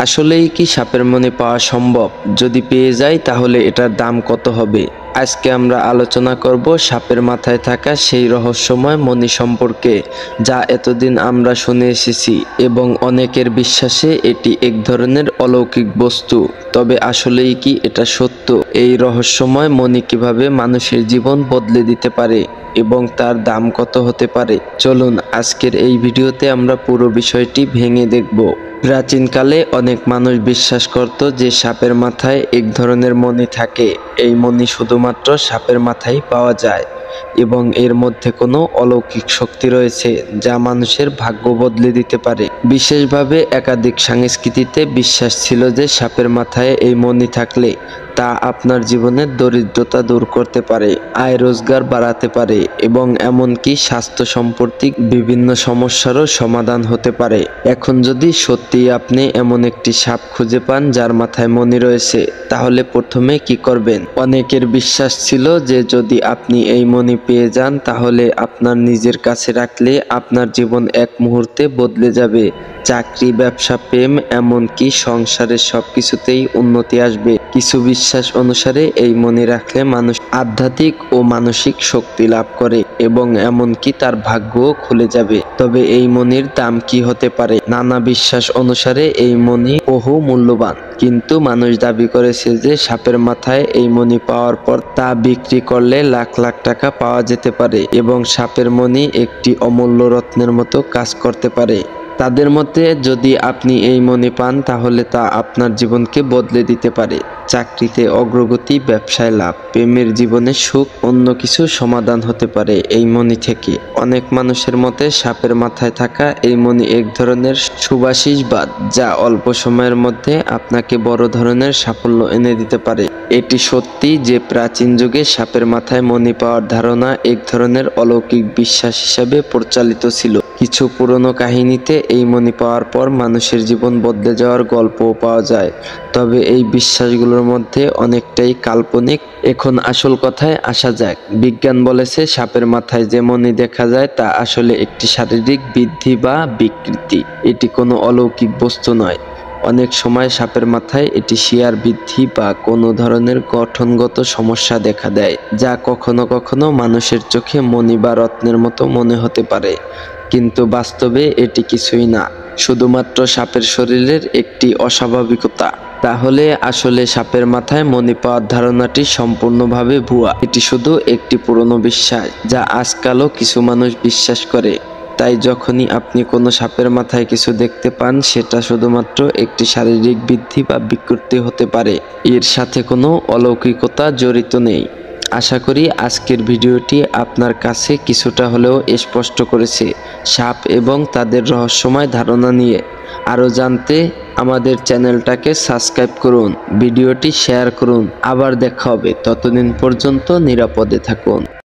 আসলেই কি সাপের মনি পাওয়া সম্ভব? যদি পেয়ে যাই তাহলে এটার দাম কত হবে? আজকে আমরা আলোচনা করব সাপের মাথায় থাকা সেই রহস্যময় মনি সম্পর্কে, যা এতদিন আমরা শুনে এসেছি এবং অনেকের বিশ্বাসে এটি এক ধরনের অলৌকিক বস্তু। তবে আসলেই কি এটা সত্য? এই রহস্যময় মনি কিভাবে মানুষের জীবন বদলে দিতে পারে এবং তার দাম কত হতে পারে? চলুন আজকের এই ভিডিওতে আমরা পুরো বিষয়টি ভেঙে দেখব। প্রাচীনকালে অনেক মানুষ বিশ্বাস করত যে সাপের মাথায় এক ধরনের মণি থাকে। এই মণি শুধুমাত্র সাপের মাথায় পাওয়া যায় এবং এর মধ্যে কোনো অলৌকিক শক্তি রয়েছে যা মানুষের ভাগ্য বদলে দিতে পারে। বিশেষভাবে একাধিক সংস্কৃতিতে বিশ্বাস ছিল যে সাপের মাথায় এই মণি থাকলে তা আপনার জীবনের দরিদ্রতা দূর করতে পারে, আয় রোজগার বাড়াতে পারে এবং এমনকি স্বাস্থ্য সম্পর্কিত বিভিন্ন সমস্যারও সমাধান হতে পারে। এখন যদি সত্যিই আপনি এমন একটি সাপ খুঁজে পান যার মাথায় মণি রয়েছে, তাহলে প্রথমে কি করবেন? অনেকের বিশ্বাস ছিল যে যদি আপনি এই মণি পেয়ে যান তাহলে আপনার নিজের কাছে রাখলে আপনার জীবন এক মুহূর্তে বদলে যাবে। চাকরি, ব্যবসা, প্রেম, এমনকি সংসারের সবকিছুতেই উন্নতি আসবে। কিছু বিশ্বাস অনুসারে এই মণি রাখলে মানুষ আধ্যাত্মিক ও মানসিক শক্তি লাভ করে এবং এমনকি তার ভাগ্যও খুলে যাবে। তবে এই মণির দাম কি হতে পারে? নানা বিশ্বাস অনুসারে এই মণি বহু মূল্যবান, কিন্তু মানুষ দাবি করেছে যে সাপের মাথায় এই মণি পাওয়ার পর তা বিক্রি করলে লাখ লাখ টাকা পাওয়া যেতে পারে এবং সাপের মণি একটি অমূল্য রত্নের মতো কাজ করতে পারে। তাদের মতে যদি আপনি এই মণি পান তাহলে তা আপনার জীবনকে বদলে দিতে পারে। চাকরিতে অগ্রগতি, ব্যবসায় লাভ, প্রেমের জীবনে সুখ, অন্য কিছু সমাধান হতে পারে এই মণি থেকে। অনেক মানুষের মতে সাপের মাথায় থাকা এই মণি এক ধরনের সুবাশিসবাদ, যা অল্প সময়ের মধ্যে আপনাকে বড় ধরনের সাফল্য এনে দিতে পারে। এটি সত্যি যে প্রাচীন যুগে সাপের মাথায় মণি পাওয়ার ধারণা এক ধরনের অলৌকিক বিশ্বাস হিসাবে প্রচলিত ছিল। কিছু পুরনো কাহিনীতে এই মণি পাওয়ার পর মানুষের জীবন বদলে যাওয়ার গল্পও পাওয়া যায়, তবে এই বিশ্বাসগুলোর মধ্যে অনেকটাই কাল্পনিক। এখন আসল কথায় আসা যাক। বিজ্ঞান বলেছে সাপের মাথায় যে মণি দেখা যায় তা আসলে একটি শারীরিক বৃদ্ধি বা বিকৃতি। এটি কোনো অলৌকিক বস্তু নয়। অনেক সময় সাপের মাথায় এটি শিয়ার বৃদ্ধি বা কোনো ধরনের গঠনগত সমস্যা দেখা দেয়, যা কখনো কখনো মানুষের চোখে মণি বা রত্নের মতো মনে হতে পারে, কিন্তু বাস্তবে এটি কিছুই না, শুধুমাত্র সাপের শরীরের একটি অস্বাভাবিকতা। তাহলে আসলে সাপের মাথায় মণি পাওয়ার ধারণাটি সম্পূর্ণভাবে ভুয়া। এটি শুধু একটি পুরনো বিশ্বাস যা আজকালও কিছু মানুষ বিশ্বাস করে। তাই যখনই আপনি কোনো সাপের মাথায় কিছু দেখতে পান, সেটা শুধুমাত্র একটি শারীরিক বৃদ্ধি বা বিকৃতি হতে পারে, এর সাথে কোনো অলৌকিকতা জড়িত নেই। আশা করি আজকের ভিডিওটি আপনার কাছে কিছুটা হলেও স্পষ্ট করেছে সাপ এবং তাদের রহস্যময় ধারণা নিয়ে। আরও জানতে আমাদের চ্যানেলটাকে সাবস্ক্রাইব করুন, ভিডিওটি শেয়ার করুন। আবার দেখা হবে, ততদিন পর্যন্ত নিরাপদে থাকুন।